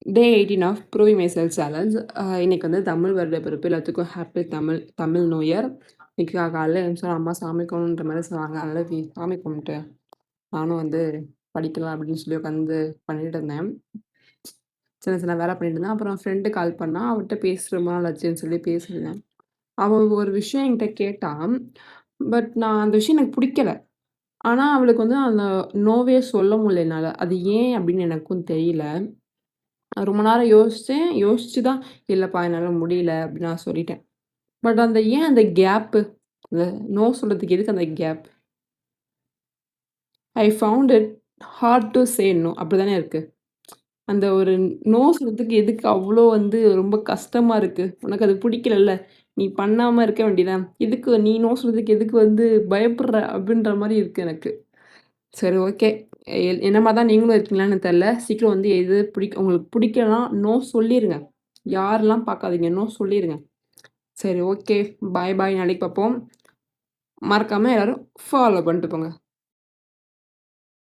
Day 18 of proving myself challenge. இன்னைக்கு வந்து தமிழ் வருட பிறப்பு எல்லாத்துக்கும் happy Tamil Tamil new year. இன்னைக்கு காலையில் எழுந்துச்சு அம்மா சாமி கும்பிடுன்ற மாதிரி சொன்னாங்க. அதனால் சாமி கும்பிட்டு நானும் வந்து படிக்கலாம் அப்படின்னு சொல்லி உட்காந்து பண்ணிட்டு இருந்தேன். சின்ன சின்ன வேலை பண்ணிட்டு இருந்தேன். அப்புறம் ஃப்ரெண்டு கால் பண்ணா, அவர்கிட்ட பேசுகிற ரொம்ப நாள் ஆச்சுன்னு சொல்லி பேசியிருந்தேன். அவள் ஒரு விஷயம் என்கிட்ட கேட்டா. பட் நான் அந்த விஷயம் எனக்கு பிடிக்கல. ஆனா அவளுக்கு வந்து அந்த நோவே சொல்ல முடியல என்னால. அது ஏன் அப்படின்னு எனக்கும் தெரியல. ரொம்ப நேரம் யோசிச்சேன். யோசிச்சு தான் இல்லப்பா என்னால முடியல அப்படின்னு நான் சொல்லிட்டேன். பட் அந்த ஏன் அந்த கேப்பு? அந்த நோ சொல்றதுக்கு எதுக்கு அந்த gap? I found it hard to say no அப்படிதானே இருக்கு. அந்த ஒரு நோ சொல்றதுக்கு எதுக்கு அவ்ளோ வந்து ரொம்ப கஷ்டமா இருக்கு? உனக்கு அது பிடிக்கலல்ல. நீ பண்ணாம இருக்க வேண்டியதுதான். எதுக்கு நீ நோ சொல்றதுக்கு எதுக்கு வந்து பயப்படுற? அப்படின்ற மாரி இருக்கு எனக்கு. சரி ஓகே. என்ன மாரி தான் நீங்களும் இருக்கீங்களான்னு தெரியல. சீக்கிரம் வந்து எது உங்களுக்கு பிடிக்கலனா நோ சொல்லிருங்க. யாரெல்லாம் பார்க்காதீங்க. நோ சொல்லிருங்க. சரி ஓகே. பாய் பாய். நாளைக்கு பார்ப்போம். மறக்காம எல்லாரும் ஃபாலோ பண்ணிட்டு போங்க.